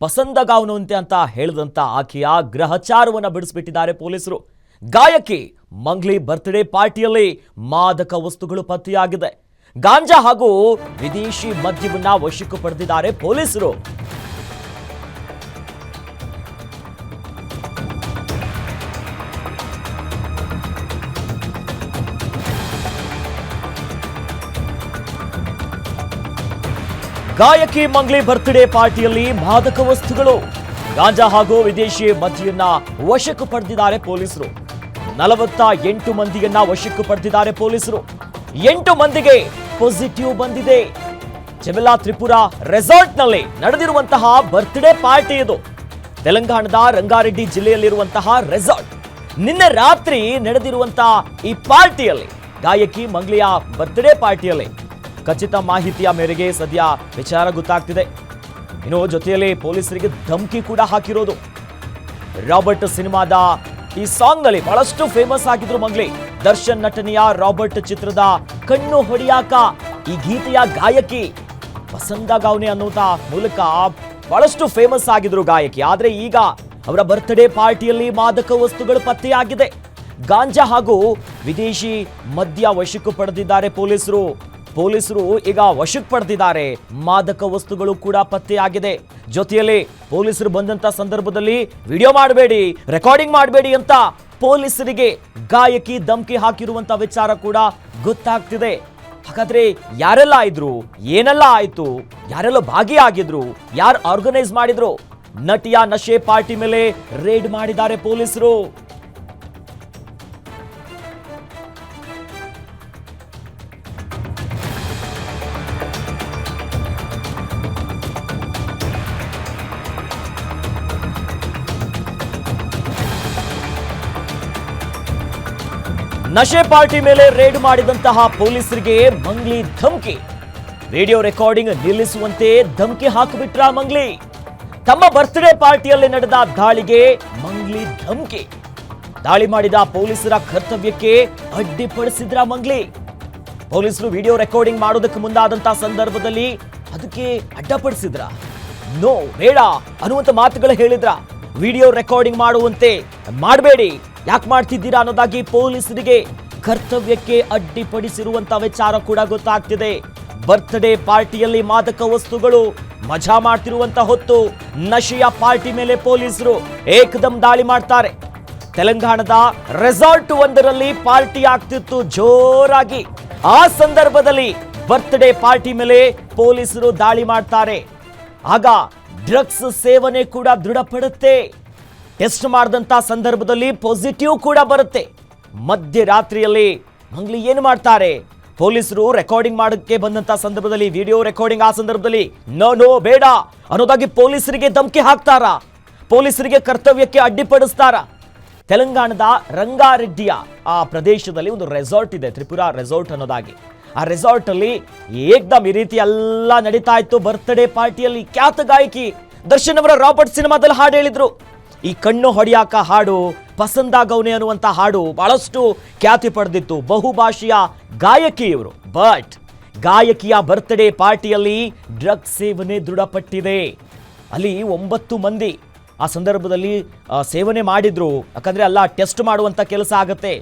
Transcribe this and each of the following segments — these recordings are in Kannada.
ಪಸಂದಗಾವನಂತೆ ಅಂತ ಹೇಳಿದಂತ ಆಕೆಯ ಗ್ರಹಚಾರವನ್ನು ಬಿಡಿಸ್ಬಿಟ್ಟಿದ್ದಾರೆ ಪೊಲೀಸರು. ಗಾಯಕಿ ಮಂಗ್ಲಿ ಬರ್ತ್ಡೇ ಪಾರ್ಟಿಯಲ್ಲಿ ಮಾದಕ ವಸ್ತುಗಳು ಪತ್ತೆಯಾಗಿದೆ. ಗಾಂಜಾ ಹಾಗೂ ವಿದೇಶಿ ಮದ್ಯವನ್ನ ವಶಕ್ಕೆ ಪಡೆದಿದ್ದಾರೆ ಪೊಲೀಸರು. ಗಾಯಕಿ ಮಂಗ್ಲಿ ಬರ್ತ್ಡೇ ಪಾರ್ಟಿಯಲ್ಲಿ ಮಾದಕ ವಸ್ತುಗಳು, ಗಾಂಜಾ ಹಾಗೂ ವಿದೇಶಿ ಮದ್ಯವನ್ನ ವಶಕ್ಕೆ ಪಡೆದಿದ್ದಾರೆ ಪೊಲೀಸರು. 48 ಮಂದಿಯನ್ನ ವಶಕ್ಕೆ ಪಡೆದಿದ್ದಾರೆ ಪೊಲೀಸರು. 8 ಮಂದಿಗೆ ಪಾಸಿಟಿವ್ ಬಂದಿದೆ. ಚೆಮೆಲಾ ತ್ರಿಪುರಾ ರೆಸಾರ್ಟ್ನಲ್ಲಿ ನಡೆದಿರುವಂತಹ ಬರ್ತ್ಡೇ ಪಾರ್ಟಿ ಇದು. ತೆಲಂಗಾಣದ ರಂಗಾರೆಡ್ಡಿ ಜಿಲ್ಲೆಯಲ್ಲಿರುವಂತಹ ರೆಸಾರ್ಟ್. ನಿನ್ನೆ ರಾತ್ರಿ ನಡೆದಿರುವಂತಹ ಈ ಪಾರ್ಟಿಯಲ್ಲಿ, ಗಾಯಕಿ ಮಂಗ್ಲಿಯ ಬರ್ತ್ಡೇ ಪಾರ್ಟಿಯಲ್ಲಿ ಖಚಿತ ಮಾಹಿತಿಯ ಮೇರೆಗೆ ಸದ್ಯ ವಿಚಾರ ಗೊತ್ತಾಗ್ತಿದೆ. ಇನ್ನು ಜೊತೆಯಲ್ಲಿ ಪೊಲೀಸರಿಗೆ ಧಮಕಿ ಕೂಡ ಹಾಕಿರೋದು. ರಾಬರ್ಟ್ ಸಿನಿಮಾದ ಈ ಸಾಂಗ್ ನಲ್ಲಿ ಬಹಳಷ್ಟು ಫೇಮಸ್ ಆಗಿದ್ರು ಮಂಗ್ಲಿ. ದರ್ಶನ್ ನಟನೆಯ ರಾಬರ್ಟ್ ಚಿತ್ರದ ಕಣ್ಣು ಹೊಡಿಯಾಕ ಈ ಗೀತೆಯ ಗಾಯಕಿ ಪಸಂದಗಾವನೆ ಅನ್ನುವಂತ ಮೂಲಕ ಬಹಳಷ್ಟು ಫೇಮಸ್ ಆಗಿದ್ರು ಗಾಯಕಿ. ಆದ್ರೆ ಈಗ ಅವರ ಬರ್ತ್ಡೇ ಪಾರ್ಟಿಯಲ್ಲಿ ಮಾದಕ ವಸ್ತುಗಳು ಪತ್ತೆಯಾಗಿದೆ. ಗಾಂಜಾ ಹಾಗೂ ವಿದೇಶಿ ಮದ್ಯ ವಶಕ್ಕೆ ಪಡೆದಿದ್ದಾರೆ ಪೊಲೀಸರು ಈಗ ವಶಕ್ಕೆ ಪಡೆದಿದ್ದಾರೆ. ಮಾದಕ ವಸ್ತುಗಳು ಕೂಡ ಪತ್ತೆಯಾಗಿದೆ. ಜೊತೆಯಲ್ಲಿ ಪೊಲೀಸರು ಬಂದಂತ ಸಂದರ್ಭದಲ್ಲಿ ವಿಡಿಯೋ ಮಾಡಬೇಡಿ, ರೆಕಾರ್ಡಿಂಗ್ ಮಾಡಬೇಡಿ ಅಂತ ಪೊಲೀಸರಿಗೆ ಗಾಯಕಿ ಧಮಕಿ ಹಾಕಿರುವಂತ ವಿಚಾರ ಕೂಡ ಗೊತ್ತಾಗ್ತಿದೆ. ಹಾಗಾದ್ರೆ ಯಾರೆಲ್ಲ ಇದ್ರು, ಏನೆಲ್ಲ ಆಯ್ತು, ಯಾರೆಲ್ಲ ಭಾಗಿಯಾಗಿದ್ರು, ಯಾರು ಆರ್ಗನೈಸ್ ಮಾಡಿದ್ರು? ನಟಿಯ ನಶೆ ಪಾರ್ಟಿ ಮೇಲೆ ರೇಡ್ ಮಾಡಿದ್ದಾರೆ ಪೊಲೀಸರು. ನಶೆ ಪಾರ್ಟಿ ಮೇಲೆ ರೇಡ್ ಮಾಡಿದಂತಹ ಪೊಲೀಸರಿಗೆ ಮಂಗ್ಲಿ ಧಮಕಿ. ವಿಡಿಯೋ ರೆಕಾರ್ಡಿಂಗ್ ನಿಲ್ಲಿಸುವಂತೆ ಧಮಕಿ ಹಾಕಿಬಿಟ್ರ ಮಂಗ್ಲಿ. ತಮ್ಮ ಬರ್ತ್ಡೇ ಪಾರ್ಟಿಯಲ್ಲಿ ನಡೆದ ದಾಳಿಗೆ ಮಂಗ್ಲಿ ಧಮಕಿ. ದಾಳಿ ಮಾಡಿದ ಪೊಲೀಸರ ಕರ್ತವ್ಯಕ್ಕೆ ಅಡ್ಡಿಪಡಿಸಿದ್ರ ಮಂಗ್ಲಿ. ಪೊಲೀಸರು ವಿಡಿಯೋ ರೆಕಾರ್ಡಿಂಗ್ ಮಾಡೋದಕ್ಕೆ ಮುಂದಾದಂತಹ ಸಂದರ್ಭದಲ್ಲಿ ಅದಕ್ಕೆ ಅಡ್ಡಪಡಿಸಿದ್ರ, ನೋ ಬೇಡ ಅನ್ನುವಂತ ಮಾತುಗಳು ಹೇಳಿದ್ರ. ವಿಡಿಯೋ ರೆಕಾರ್ಡಿಂಗ್ ಮಾಡುವಂತೆ ಮಾಡಬೇಡಿ, ಯಾಕೆ ಮಾಡ್ತಿದ್ದೀರಾ ಅನ್ನೋದಾಗಿ ಪೊಲೀಸರಿಗೆ ಕರ್ತವ್ಯಕ್ಕೆ ಅಡ್ಡಿಪಡಿಸಿರುವಂತ ವಿಚಾರ ಕೂಡ ಗೊತ್ತಾಗ್ತಿದೆ. ಬರ್ತ್ಡೇ ಪಾರ್ಟಿಯಲ್ಲಿ ಮಾದಕ ವಸ್ತುಗಳು ಮಜಾ ಮಾಡ್ತಿರುವಂತ ಹೊತ್ತು ನಶೆಯ ಪಾರ್ಟಿ ಮೇಲೆ ಪೊಲೀಸರು ಏಕದಮ್ ದಾಳಿ ಮಾಡ್ತಾರೆ. ತೆಲಂಗಾಣದ ರೆಸಾರ್ಟ್ ಒಂದರಲ್ಲಿ ಪಾರ್ಟಿ ಆಗ್ತಿತ್ತು ಜೋರಾಗಿ. ಆ ಸಂದರ್ಭದಲ್ಲಿ ಬರ್ತ್ಡೇ ಪಾರ್ಟಿ ಮೇಲೆ ಪೊಲೀಸರು ದಾಳಿ ಮಾಡ್ತಾರೆ. ಆಗ ಡ್ರಗ್ಸ್ ಸೇವನೆ ಕೂಡ ದೃಢಪಡುತ್ತೆ. ಟೆಸ್ಟ್ ಮಾಡಿದಂತ ಸಂದರ್ಭದಲ್ಲಿ ಪಾಸಿಟಿವ್ ಕೂಡ ಬರುತ್ತೆ. ಮಧ್ಯರಾತ್ರಿಯಲ್ಲಿ ಮಂಗ್ಲಿ ಏನು ಮಾಡ್ತಾರೆ? ಪೊಲೀಸರು ರೆಕಾರ್ಡಿಂಗ್ ಮಾಡೋಕ್ಕೆ ಬಂದಂತ ಸಂದರ್ಭದಲ್ಲಿ, ವಿಡಿಯೋ ರೆಕಾರ್ಡಿಂಗ್ ಆ ಸಂದರ್ಭದಲ್ಲಿ ನೋ ಬೇಡ ಅನ್ನೋದಾಗಿ ಪೊಲೀಸರಿಗೆ ಧಮಕಿ ಹಾಕ್ತಾರ, ಪೊಲೀಸರಿಗೆ ಕರ್ತವ್ಯಕ್ಕೆ ಅಡ್ಡಿಪಡಿಸ್ತಾರ. ತೆಲಂಗಾಣದ ರಂಗಾರೆಡ್ಡಿಯ ಆ ಪ್ರದೇಶದಲ್ಲಿ ಒಂದು ರೆಸಾರ್ಟ್ ಇದೆ, ತ್ರಿಪುರಾ ರೆಸಾರ್ಟ್ ಅನ್ನೋದಾಗಿ. ಆ ರೆಸಾರ್ಟ್ ಅಲ್ಲಿ ಏಕ್ದಮ್ ಈ ರೀತಿ ಎಲ್ಲ ನಡೀತಾ ಇತ್ತು. ಬರ್ತ್ಡೇ ಪಾರ್ಟಿಯಲ್ಲಿ ಖ್ಯಾತ ಗಾಯಕಿ ದರ್ಶನ್ ಅವರ ರಾಬರ್ಟ್ ಸಿನಿಮಾದಲ್ಲಿ ಹಾಡು ಹೇಳಿದ್ರು. ಈ ಕಣ್ಣು ಹೊಡಿಯಾಕ ಹಾಡು, ಪಸಂದಾಗವನೆ ಅನ್ನುವಂತ ಹಾಡು ಬಹಳಷ್ಟು ಖ್ಯಾತಿ ಪಡೆದಿತ್ತು. ಬಹುಭಾಷೆಯ ಗಾಯಕಿ ಇವರು. ಬಟ್ ಗಾಯಕಿಯ ಬರ್ತ್ಡೇ ಪಾರ್ಟಿಯಲ್ಲಿ ಡ್ರಗ್ಸ್ ಸೇವನೆ ದೃಢಪಟ್ಟಿದೆ. ಅಲ್ಲಿ 9 ಮಂದಿ ಆ ಸಂದರ್ಭದಲ್ಲಿ ಸೇವನೆ ಮಾಡಿದ್ರು. ಯಾಕಂದ್ರೆ ಅಲ್ಲ ಟೆಸ್ಟ್ ಮಾಡುವಂತ ಕೆಲಸ ಆಗತ್ತೆ.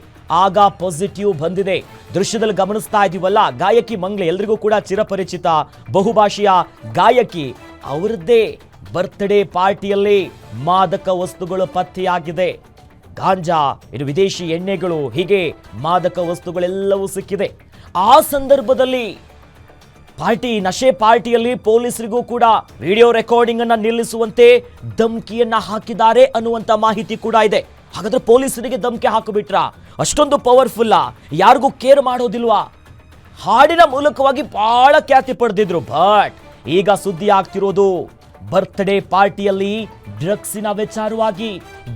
ಆಗ ಪಾಸಿಟಿವ್ ಬಂದಿದೆ. ದೃಶ್ಯದಲ್ಲಿ ಗಮನಿಸ್ತಾ ಇದೀವಲ್ಲ, ಗಾಯಕಿ ಮಂಗ್ಲಿ ಎಲ್ರಿಗೂ ಕೂಡ ಚಿರಪರಿಚಿತ ಬಹುಭಾಷೆಯ ಗಾಯಕಿ. ಅವರದ್ದೇ ಬರ್ತ್ಡೇ ಪಾರ್ಟಿಯಲ್ಲಿ ಮಾದಕ ವಸ್ತುಗಳು ಪತ್ತೆಯಾಗಿದೆ. ಗಾಂಜಾ, ಇನ್ನು ವಿದೇಶಿ ಎಣ್ಣೆಗಳು, ಹೀಗೆ ಮಾದಕ ವಸ್ತುಗಳೆಲ್ಲವೂ ಸಿಕ್ಕಿದೆ. ಆ ಸಂದರ್ಭದಲ್ಲಿ ನಶೆ ಪಾರ್ಟಿಯಲ್ಲಿ ಪೊಲೀಸರಿಗೂ ಕೂಡ ವಿಡಿಯೋ ರೆಕಾರ್ಡಿಂಗ್ ಅನ್ನ ನಿಲ್ಲಿಸುವಂತೆ ಧಮಕಿಯನ್ನ ಹಾಕಿದ್ದಾರೆ ಅನ್ನುವಂತ ಮಾಹಿತಿ ಕೂಡ ಇದೆ. ಹಾಗಾದ್ರೆ ಪೊಲೀಸರಿಗೆ ಧಮಕಿ ಹಾಕಿಬಿಟ್ರ? ಅಷ್ಟೊಂದು ಪವರ್ಫುಲ್ಲಾ? ಯಾರಿಗೂ ಕೇರ್ ಮಾಡೋದಿಲ್ವಾ? ಹಾಡಿನ ಮೂಲಕವಾಗಿ ಬಹಳ ಖ್ಯಾತಿ ಪಡೆದಿದ್ರು. ಬಟ್ ಈಗ ಸುದ್ದಿ ಆಗ್ತಿರೋದು ಬರ್ತ್ಡೇ ಪಾರ್ಟಿಯಲ್ಲಿ ಡ್ರಗ್ಸಿನ ವಿಚಾರವಾಗಿ,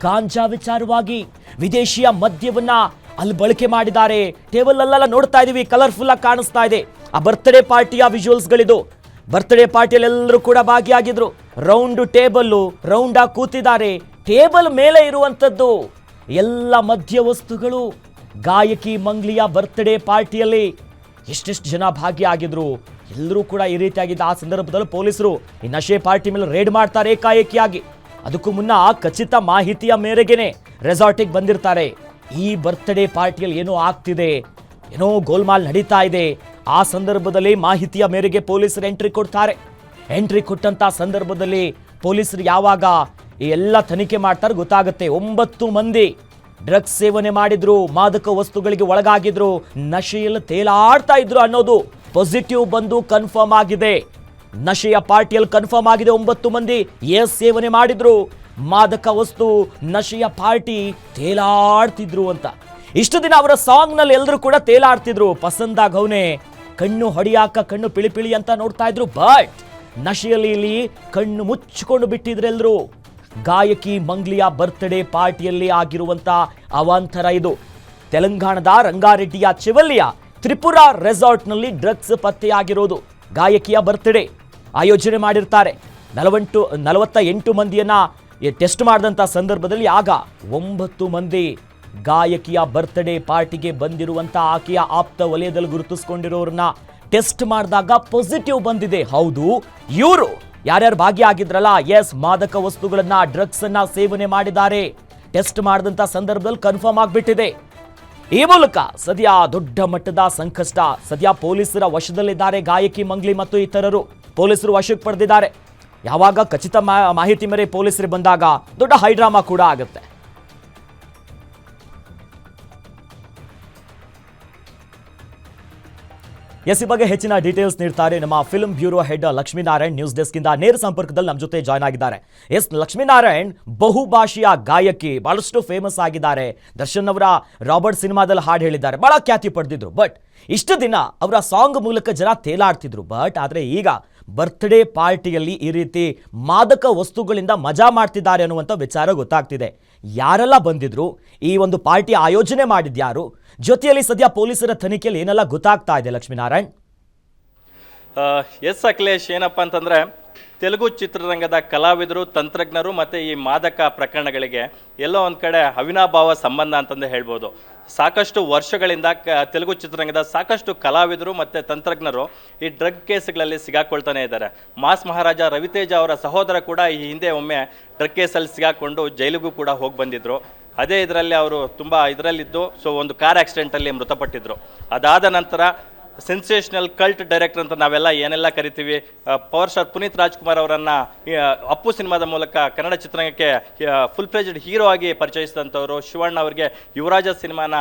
ಗಾಂಜಾ ವಿಚಾರವಾಗಿ, ವಿದೇಶಿಯ ಮದ್ಯವನ್ನ ಅಲ್ಲಿ ಬಳಕೆ ಮಾಡಿದ್ದಾರೆ. ಟೇಬಲ್ ಅಲ್ಲೆಲ್ಲ ನೋಡ್ತಾ ಇದೀವಿ, ಕಲರ್ಫುಲ್ ಆಗಿ ಕಾಣಿಸ್ತಾ ಇದೆ. ಆ ಬರ್ತ್ಡೇ ಪಾರ್ಟಿಯ ವಿಜುವಲ್ಸ್ಗಳಿದು. ಬರ್ತ್ಡೇ ಪಾರ್ಟಿಯಲ್ಲಿ ಎಲ್ಲರೂ ಕೂಡ ಭಾಗಿಯಾಗಿದ್ರು. ರೌಂಡ್ ಟೇಬಲ್ಲು, ರೌಂಡ್ ಆಗಿ ಕೂತಿದ್ದಾರೆ. ಟೇಬಲ್ ಮೇಲೆ ಇರುವಂತದ್ದು ಎಲ್ಲ ಮದ್ಯ ವಸ್ತುಗಳು. ಗಾಯಕಿ ಮಂಗ್ಲಿಯ ಬರ್ತ್ಡೇ ಪಾರ್ಟಿಯಲ್ಲಿ ಎಷ್ಟೆಷ್ಟು ಜನ ಭಾಗಿಯಾಗಿದ್ರು, ಎಲ್ಲರೂ ಕೂಡ ಈ ರೀತಿಯಾಗಿದ್ದ ಆ ಸಂದರ್ಭದಲ್ಲಿ ಪೊಲೀಸರು ಈ ನಶೆ ಪಾರ್ಟಿ ಮೇಲೆ ರೇಡ್ ಮಾಡ್ತಾರೆ ಏಕಾಏಕಿಯಾಗಿ. ಅದಕ್ಕೂ ಮುನ್ನ ಖಚಿತ ಮಾಹಿತಿಯ ಮೇರೆಗೆನೆ ರೆಸಾರ್ಟಿಗೆ ಬಂದಿರ್ತಾರೆ. ಈ ಬರ್ತ್ಡೇ ಪಾರ್ಟಿಯಲ್ಲಿ ಏನೋ ಆಗ್ತಿದೆ, ಏನೋ ಗೋಲ್ಮಾಲ್ ನಡೀತಾ ಇದೆ. ಆ ಸಂದರ್ಭದಲ್ಲಿ ಮಾಹಿತಿಯ ಮೇರೆಗೆ ಪೊಲೀಸರು ಎಂಟ್ರಿ ಕೊಡ್ತಾರೆ. ಎಂಟ್ರಿ ಕೊಟ್ಟಂತ ಸಂದರ್ಭದಲ್ಲಿ ಪೊಲೀಸರು ಯಾವಾಗ ಈ ಎಲ್ಲ ತನಿಖೆ ಮಾಡ್ತಾರೆ ಗೊತ್ತಾಗುತ್ತೆ. 9 ಮಂದಿ ಡ್ರಗ್ಸ್ ಸೇವನೆ ಮಾಡಿದ್ರು, ಮಾದಕ ವಸ್ತುಗಳಿಗೆ ಒಳಗಾಗಿದ್ರು, ನಶೆಯಲ್ಲಿ ತೇಲಾಡ್ತಾ ಇದ್ರು ಅನ್ನೋದು ಪಾಸಿಟಿವ್ ಬಂದು ಕನ್ಫರ್ಮ್ ಆಗಿದೆ. ನಶೆಯ ಪಾರ್ಟಿಯಲ್ಲಿ ಕನ್ಫರ್ಮ್ ಆಗಿದೆ 9 ಮಂದಿ ಸೇವನೆ ಮಾಡಿದ್ರು, ಮಾದಕ ವಸ್ತು ನಶೆಯ ಪಾರ್ಟಿ ತೇಲಾಡ್ತಿದ್ರು ಅಂತ. ಇಷ್ಟು ದಿನ ಅವರ ಸಾಂಗ್ ನಲ್ಲಿ ಎಲ್ಲರೂ ಕೂಡ ತೇಲಾಡ್ತಿದ್ರು. ಪಸಂದಾಗ ಅವನೇ ಕಣ್ಣು ಹೊಡಿಯಾಕ ಕಣ್ಣು ಪಿಳಿ ಪಿಳಿ ಅಂತ ನೋಡ್ತಾ ಇದ್ರು. ಬಟ್ ನಶೆಯಲ್ಲಿ ಇಲ್ಲಿ ಕಣ್ಣು ಮುಚ್ಚಿಕೊಂಡು ಬಿಟ್ಟಿದ್ರೆಲ್ಲರೂ. ಗಾಯಕಿ ಮಂಗ್ಲಿಯ ಬರ್ತ್ಡೇ ಪಾರ್ಟಿಯಲ್ಲಿ ಆಗಿರುವಂತ ಅವಾಂತರ ಇದು. ತೆಲಂಗಾಣದ ರಂಗಾರೆಡ್ಡಿಯ ಚಿವಲ್ಲಿಯ ತ್ರಿಪುರಾ ರೆಸಾರ್ಟ್ನಲ್ಲಿ ಡ್ರಗ್ಸ್ ಪತ್ತೆಯಾಗಿರೋದು. ಗಾಯಕಿಯ ಬರ್ತ್ಡೇ ಆಯೋಜನೆ ಮಾಡಿರ್ತಾರೆ. 48 ಮಂದಿಯನ್ನ ಟೆಸ್ಟ್ ಮಾಡಿದಂಥ ಸಂದರ್ಭದಲ್ಲಿ ಆಗ 9 ಮಂದಿ ಗಾಯಕಿಯ ಬರ್ತ್ಡೇ ಪಾರ್ಟಿಗೆ ಬಂದಿರುವಂಥ ಆಕೆಯ ಆಪ್ತ ವಲಯದಲ್ಲಿ ಗುರುತಿಸ್ಕೊಂಡಿರೋರನ್ನ ಟೆಸ್ಟ್ ಮಾಡಿದಾಗ ಪಾಸಿಟಿವ್ ಬಂದಿದೆ. ಹೌದು, ಇವರು ಯಾರ್ಯಾರು ಭಾಗಿಯಾಗಿದ್ರಲ್ಲ, ಮಾದಕ ವಸ್ತುಗಳನ್ನ ಡ್ರಗ್ಸ್ ಅನ್ನ ಸೇವನೆ ಮಾಡಿದ್ದಾರೆ. ಟೆಸ್ಟ್ ಮಾಡಿದಂಥ ಸಂದರ್ಭದಲ್ಲಿ ಕನ್ಫರ್ಮ್ ಆಗಿಬಿಟ್ಟಿದೆ. ಈ ಮೂಲಕ ಸದ್ಯ ದೊಡ್ಡ ಮಟ್ಟದ ಸಂಕಷ್ಟ. ಸದ್ಯ ಪೊಲೀಸರ ವಶದಲ್ಲಿದ್ದಾರೆ ಗಾಯಕಿ ಮಂಗ್ಲಿ ಮತ್ತು ಇತರರು. ಪೊಲೀಸರು ವಶಕ್ಕೆ ಪಡೆದಿದ್ದಾರೆ. ಯಾವಾಗ ಖಚಿತ ಮಾಹಿತಿ ಮೇರೆ ಪೊಲೀಸರು ಬಂದಾಗ ದೊಡ್ಡ ಹೈಡ್ರಾಮಾ ಕೂಡ ಆಗುತ್ತೆ. ಈ ಬಗ್ಗೆ ಹೆಚ್ಚಿನ ಡೀಟೇಲ್ಸ್ ನೀಡ್ತಾರೆ ನಮ್ಮ film bureau head Lakshminarayan. News desk ಇಂದ ನೇರ ಸಂಪರ್ಕದಲ್ಲಿ ನಮ್ಮ ಜೊತೆ ಜಾಯ್ನ್ ಆಗಿದ್ದಾರೆ. ಲಕ್ಷ್ಮೀನಾರಾಯಣ್ ಬಹುಭಾಷೆಯ ಗಾಯಕಿ, ಬಹಳಷ್ಟು ಫೇಮಸ್ ಆಗಿದ್ದಾರೆ. ದರ್ಶನ್ ಅವರ ರಾಬರ್ಟ್ ಸಿನಿಮಾದಲ್ಲಿ ಹಾಡು ಹೇಳಿದ್ದಾರೆ, ಬಹಳ ಖ್ಯಾತಿ ಪಡೆದಿದ್ರು. ಬಟ್ ಇಷ್ಟು ದಿನ ಅವರ ಸಾಂಗ್ ಮೂಲಕ ಜನ ತೇಲಾಡ್ತಿದ್ರು. ಬಟ್ ಆದರೆ ಈಗ ಬರ್ತ್ಡೇ ಪಾರ್ಟಿಯಲ್ಲಿ ಈ ರೀತಿ ಮಾದಕ ವಸ್ತುಗಳಿಂದ ಮಜಾ ಮಾಡ್ತಿದ್ದಾರೆ ಅನ್ನುವಂಥ ವಿಚಾರ ಗೊತ್ತಾಗ್ತಿದೆ. ಯಾರೆಲ್ಲ ಬಂದಿದ್ರು, ಈ ಒಂದು ಪಾರ್ಟಿ ಆಯೋಜನೆ ಮಾಡಿದ್ಯಾರು, ಜೊತೆಯಲ್ಲಿ ಸದ್ಯ ಪೊಲೀಸರ ತನಿಖೆಯಲ್ಲಿ ಏನೆಲ್ಲ ಗೊತ್ತಾಗ್ತಾ ಇದೆ ಲಕ್ಷ್ಮೀನಾರಾಯಣ್? ಅಖಿಲೇಶ್, ಏನಪ್ಪ ಅಂತಂದ್ರೆ ತೆಲುಗು ಚಿತ್ರರಂಗದ ಕಲಾವಿದರು, ತಂತ್ರಜ್ಞರು ಮತ್ತು ಈ ಮಾದಕ ಪ್ರಕರಣಗಳಿಗೆ ಎಲ್ಲೋ ಒಂದು ಕಡೆ ಅವಿನಾಭಾವ ಸಂಬಂಧ ಅಂತಂದೇ ಹೇಳ್ಬೋದು. ಸಾಕಷ್ಟು ವರ್ಷಗಳಿಂದ ತೆಲುಗು ಚಿತ್ರರಂಗದ ಸಾಕಷ್ಟು ಕಲಾವಿದರು ಮತ್ತು ತಂತ್ರಜ್ಞರು ಈ ಡ್ರಗ್ ಕೇಸ್ಗಳಲ್ಲಿ ಸಿಗಾಕೊಳ್ತಾನೆ ಇದ್ದಾರೆ. ಮಾಸ್ ಮಹಾರಾಜ ರವಿತೇಜ ಅವರ ಸಹೋದರ ಕೂಡ ಈ ಹಿಂದೆ ಒಮ್ಮೆ ಡ್ರಗ್ ಕೇಸಲ್ಲಿ ಸಿಗಾಕೊಂಡು ಜೈಲಿಗೂ ಕೂಡ ಹೋಗಿ ಬಂದಿದ್ದರು. ಅದೇ ಇದರಲ್ಲಿ ಅವರು ತುಂಬ ಇದರಲ್ಲಿದ್ದು ಒಂದು ಕಾರ್ ಆಕ್ಸಿಡೆಂಟಲ್ಲಿ ಮೃತಪಟ್ಟಿದ್ದರು. ಅದಾದ ನಂತರ ಸೆನ್ಸೇಷನಲ್ ಕಲ್ಟ್ ಡೈರೆಕ್ಟರ್ ಅಂತ ನಾವೆಲ್ಲ ಏನೆಲ್ಲ ಕರಿತೀವಿ, ಪವರ್ ಸ್ಟಾರ್ ಪುನೀತ್ ರಾಜ್ಕುಮಾರ್ ಅವರನ್ನು ಅಪ್ಪು ಸಿನಿಮಾದ ಮೂಲಕ ಕನ್ನಡ ಚಿತ್ರರಂಗಕ್ಕೆ ಫುಲ್ ಫ್ಲೆಜ್ಡ್ ಹೀರೋ ಆಗಿ ಪರಿಚಯಿಸಿದಂಥವರು, ಶಿವಣ್ಣ ಅವರಿಗೆ ಯುವರಾಜ ಸಿನಿಮಾನ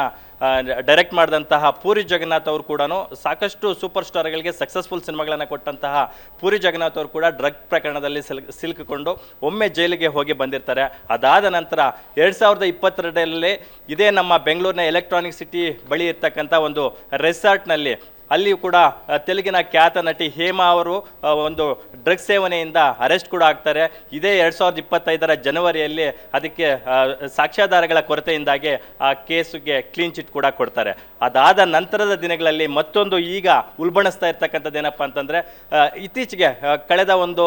ಡೈರೆಕ್ಟ್ ಮಾಡಿದಂತಹ ಪೂರಿ ಜಗನ್ನಾಥ್ ಅವರು ಕೂಡ ಸಾಕಷ್ಟು ಸೂಪರ್ ಸ್ಟಾರ್ಗಳಿಗೆ ಸಕ್ಸಸ್ಫುಲ್ ಸಿನಿಮಾಗಳನ್ನು ಕೊಟ್ಟಂತಹ ಪೂರಿ ಜಗನ್ನಾಥ್ ಅವರು ಕೂಡ ಡ್ರಗ್ ಪ್ರಕರಣದಲ್ಲಿ ಸಿಲುಕಿಕೊಂಡು ಒಮ್ಮೆ ಜೈಲಿಗೆ ಹೋಗಿ ಬಂದಿರ್ತಾರೆ. ಅದಾದ ನಂತರ 2022ರಲ್ಲಿ ಇದೇ ನಮ್ಮ ಬೆಂಗಳೂರಿನ ಎಲೆಕ್ಟ್ರಾನಿಕ್ ಸಿಟಿ ಬಳಿ ಇರ್ತಕ್ಕಂಥ ಒಂದು ರೆಸಾರ್ಟ್ನಲ್ಲಿ ಅಲ್ಲಿಯೂ ಕೂಡ ತೆಲುಗಿನ ಖ್ಯಾತ ನಟಿ ಹೇಮಾ ಅವರು ಒಂದು ಡ್ರಗ್ ಸೇವನೆಯಿಂದ ಅರೆಸ್ಟ್ ಕೂಡ ಆಗ್ತಾರೆ. ಇದೇ 2025ರ ಜನವರಿಯಲ್ಲಿ ಅದಕ್ಕೆ ಸಾಕ್ಷ್ಯಾಧಾರಗಳ ಕೊರತೆಯಿಂದಾಗಿ ಆ ಕೇಸಿಗೆ ಕ್ಲೀನ್ ಚಿಟ್ ಕೂಡ ಕೊಡ್ತಾರೆ. ಅದಾದ ನಂತರದ ದಿನಗಳಲ್ಲಿ ಮತ್ತೊಂದು ಈಗ ಉಲ್ಬಣಿಸ್ತಾ ಇರ್ತಕ್ಕಂಥದ್ದು ಏನಪ್ಪ ಅಂತಂದರೆ, ಇತ್ತೀಚೆಗೆ ಕಳೆದ ಒಂದು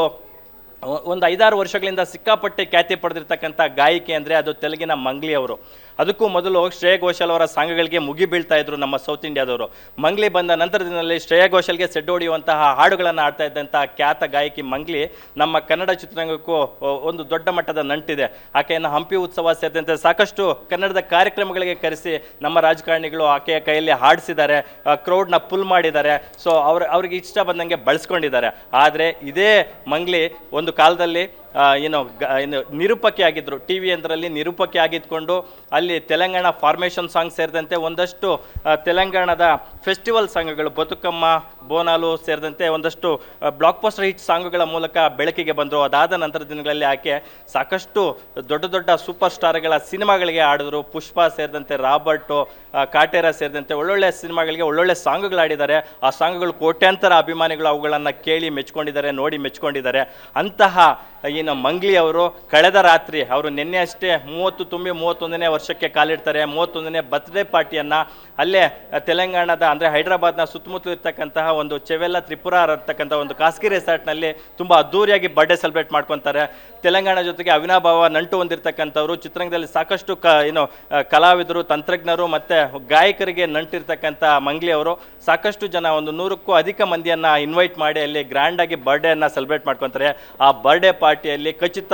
5-6 ವರ್ಷಗಳಿಂದ ಸಿಕ್ಕಾಪಟ್ಟೆ ಖ್ಯಾತಿ ಪಡೆದಿರ್ತಕ್ಕಂಥ ಗಾಯಕಿ ಅಂದರೆ ಅದು ತೆಲುಗಿನ ಮಂಗ್ಲಿ ಅವರು. ಅದಕ್ಕೂ ಮೊದಲು ಶ್ರೇಯಾ ಘೋಷಾಲ್ ಅವರ ಸಾಂಗ್ಗಳಿಗೆ ಮುಗಿ ಬೀಳ್ತಾ ಇದ್ರು ನಮ್ಮ ಸೌತ್ ಇಂಡಿಯಾದವರು. ಮಂಗ್ಲಿ ಬಂದ ನಂತರದಲ್ಲಿ ಶ್ರೇಯಾ ಘೋಷಾಲ್ಗೆ ಸೆಡ್ಡು ಹೊಡೆಯುವಂತಹ ಹಾಡುಗಳನ್ನು ಆಡ್ತಾ ಇದ್ದಂತಹ ಖ್ಯಾತ ಗಾಯಕಿ ಮಂಗ್ಲಿ ನಮ್ಮ ಕನ್ನಡ ಚಿತ್ರರಂಗಕ್ಕೂ ಒಂದು ದೊಡ್ಡ ಮಟ್ಟದ ನಂಟಿದೆ. ಆಕೆಯನ್ನು ಹಂಪಿ ಉತ್ಸವ ಸೇರಿದಂತೆ ಸಾಕಷ್ಟು ಕನ್ನಡದ ಕಾರ್ಯಕ್ರಮಗಳಿಗೆ ಕರೆಸಿ ನಮ್ಮ ರಾಜಕಾರಣಿಗಳು ಆಕೆಯ ಕೈಯಲ್ಲಿ ಹಾಡಿಸಿದ್ದಾರೆ, ಕ್ರೌಡ್ನ ಪುಲ್ ಮಾಡಿದ್ದಾರೆ. ಅವ್ರಿಗೆ ಇಷ್ಟ ಬಂದಂಗೆ ಬಳಸ್ಕೊಂಡಿದ್ದಾರೆ. ಆದರೆ ಇದೇ ಮಂಗ್ಲಿ ಒಂದು ಕಾಲದಲ್ಲಿ ಏನು ನಿರೂಪಕಿ ಆಗಿದ್ದರು, ಟಿ ವಿ ಯಂತ್ರದಲ್ಲಿ ನಿರೂಪಕಿ ಆಗಿದ್ಕೊಂಡು ಅಲ್ಲಿ ತೆಲಂಗಾಣ ಫಾರ್ಮೇಷನ್ ಸಾಂಗ್ ಸೇರಿದಂತೆ ಒಂದಷ್ಟು ತೆಲಂಗಾಣದ ಫೆಸ್ಟಿವಲ್ ಸಾಂಗ್ಗಳು, ಬದುಕಮ್ಮ, ಬೋನಾಲು ಸೇರಿದಂತೆ ಒಂದಷ್ಟು ಬ್ಲಾಕ್ ಬಸ್ಟರ್ ಹಿಟ್ ಸಾಂಗ್ಗಳ ಮೂಲಕ ಬೆಳಕಿಗೆ ಬಂದರು. ಅದಾದ ನಂತರ ದಿನಗಳಲ್ಲಿ ಆಕೆ ಸಾಕಷ್ಟು ದೊಡ್ಡ ದೊಡ್ಡ ಸೂಪರ್ ಸ್ಟಾರ್ಗಳ ಸಿನಿಮಾಗಳಿಗೆ ಆಡಿದ್ರು. ಪುಷ್ಪ ಸೇರಿದಂತೆ, ರಾಬರ್ಟು, ಕಾಟೇರ ಸೇರಿದಂತೆ ಒಳ್ಳೊಳ್ಳೆ ಸಿನಿಮಾಗಳಿಗೆ ಒಳ್ಳೊಳ್ಳೆ ಸಾಂಗ್ಗಳು ಆಡಿದ್ದಾರೆ. ಆ ಸಾಂಗ್ಗಳು ಕೋಟ್ಯಾಂತರ ಅಭಿಮಾನಿಗಳು ಅವುಗಳನ್ನು ಕೇಳಿ ಮೆಚ್ಕೊಂಡಿದ್ದಾರೆ, ನೋಡಿ ಮೆಚ್ಕೊಂಡಿದ್ದಾರೆ. ಅಂತಹ ಏನು ಮಂಗ್ಲಿ ಅವರು ಕಳೆದ ರಾತ್ರಿ ಅವರು ನಿನ್ನೆ ಅಷ್ಟೇ 30 ತುಂಬಿ 31ನೇ ವರ್ಷಕ್ಕೆ ಕಾಲಿಡ್ತಾರೆ. 31ನೇ ಬರ್ತ್ಡೇ ಪಾರ್ಟಿಯನ್ನು ಅಲ್ಲೇ ತೆಲಂಗಾಣದ ಅಂದರೆ ಹೈದರಾಬಾದ್ನ ಸುತ್ತಮುತ್ತಲು ಇರ್ತಕ್ಕಂತಹ ಒಂದು ಚೆವೆಲ್ಲ ತ್ರಿಪುರ ಇರ್ತಕ್ಕಂಥ ಒಂದು ಖಾಸಗಿ ರೆಸಾರ್ಟ್ನಲ್ಲಿ ತುಂಬ ಅದ್ದೂರಿಯಾಗಿ ಬರ್ಡೇ ಸೆಲೆಬ್ರೇಟ್ ಮಾಡ್ಕೊತಾರೆ. ತೆಲಂಗಾಣ ಜೊತೆಗೆ ಅವಿನಾಭಾವ ನಂಟು ಹೊಂದಿರತಕ್ಕಂಥವ್ರು, ಚಿತ್ರರಂಗದಲ್ಲಿ ಸಾಕಷ್ಟು ಕಲಾವಿದರು, ತಂತ್ರಜ್ಞರು ಮತ್ತು ಗಾಯಕರಿಗೆ ನಂಟಿರ್ತಕ್ಕಂಥ ಮಂಗ್ಲಿ ಅವರು ಸಾಕಷ್ಟು ಜನ ಒಂದು 100ಕ್ಕೂ ಅಧಿಕ ಮಂದಿಯನ್ನು ಇನ್ವೈಟ್ ಮಾಡಿ ಅಲ್ಲಿ ಗ್ರ್ಯಾಂಡಾಗಿ ಬರ್ಡೇಯನ್ನು ಸೆಲೆಬ್ರೇಟ್ ಮಾಡ್ಕೊತಾರೆ. ಆ ಬರ್ಡೇ ಪಾರ್ಟಿಯಲ್ಲಿ ಖಚಿತ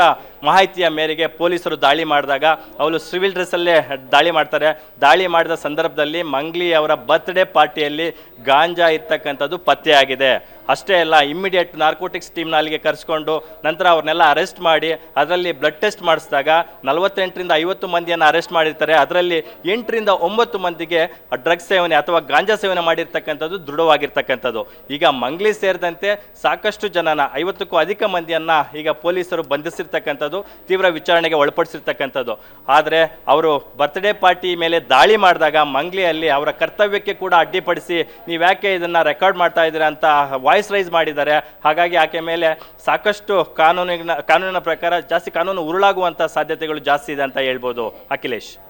ಮಾಹಿತಿಯ ಮೇರೆಗೆ ಪೊಲೀಸರು ದಾಳಿ ಮಾಡಿದಾಗ ಅವರು ಸಿವಿಲ್ ಡ್ರೆಸ್ಸಲ್ಲೇ ದಾಳಿ ಮಾಡ್ತಾರೆ. ದಾಳಿ ಮಾಡಿದ ಸಂದರ್ಭದಲ್ಲಿ ಮಂಗ್ಲಿ ಅವರ ಬರ್ತ್ಡೇ ಪಾರ್ಟಿಯಲ್ಲಿ ಗಾಂಜಾ ಇರ್ತಕ್ಕಂಥದ್ದು ಪತ್ತೆಯಾಗಿದೆ. ಅಷ್ಟೇ ಅಲ್ಲ, ಇಮ್ಮಿಡಿಯೇಟ್ ನಾರ್ಕೋಟಿಕ್ಸ್ ಟೀಮ್ನ ಅಲ್ಲಿಗೆ ಕರೆಸ್ಕೊಂಡು ನಂತರ ಅವ್ರನ್ನೆಲ್ಲ ಅರೆಸ್ಟ್ ಮಾಡಿ ಅದರಲ್ಲಿ ಬ್ಲಡ್ ಟೆಸ್ಟ್ ಮಾಡಿಸಿದಾಗ 48ರಿಂದ 50 ಮಂದಿಯನ್ನು ಅರೆಸ್ಟ್ ಮಾಡಿರ್ತಾರೆ. ಅದರಲ್ಲಿ 8ರಿಂದ 9 ಮಂದಿಗೆ ಡ್ರಗ್ಸ್ ಸೇವನೆ ಅಥವಾ ಗಾಂಜಾ ಸೇವನೆ ಮಾಡಿರ್ತಕ್ಕಂಥದ್ದು ದೃಢವಾಗಿರ್ತಕ್ಕಂಥದ್ದು. ಈಗ ಮಂಗ್ಲಿ ಸೇರಿದಂತೆ ಸಾಕಷ್ಟು ಜನನ 50ಕ್ಕೂ ಅಧಿಕ ಮಂದಿಯನ್ನು ಈಗ ಪೊಲೀಸರು ಬಂಧಿಸಿರ್ತಕ್ಕಂಥದ್ದು, ತೀವ್ರ ವಿಚಾರಣೆಗೆ ಒಳಪಡಿಸಿರ್ತಕ್ಕಂಥದ್ದು. ಆದರೆ ಅವರು ಬರ್ತ್ಡೇ ಪಾರ್ಟಿ ಮೇಲೆ ದಾಳಿ ಮಾಡಿದಾಗ ಮಂಗ್ಲಿಯಲ್ಲಿ ಅವರ ಕರ್ತವ್ಯಕ್ಕೆ ಕೂಡ ಅಡ್ಡಿಪಡಿಸಿ ನೀವು ಯಾಕೆ ಇದನ್ನು ರೆಕಾರ್ಡ್ ಮಾಡ್ತಾ ಇದ್ದೀರಾ ಅಂತ ವಾಯ್ಸ್ ರೈಸ್ ಮಾಡಿದ್ದಾರೆ. ಹಾಗಾಗಿ ಆಕೆ ಮೇಲೆ ಸಾಕಷ್ಟು ಕಾನೂನಿನ ಪ್ರಕಾರ ಜಾಸ್ತಿ ಕಾನೂನು ಉರುಳಾಗುವಂಥ ಸಾಧ್ಯತೆಗಳು ಜಾಸ್ತಿ ಇದೆ ಅಂತ ಹೇಳ್ಬೋದು. ಅಖಿಲೇಶ್.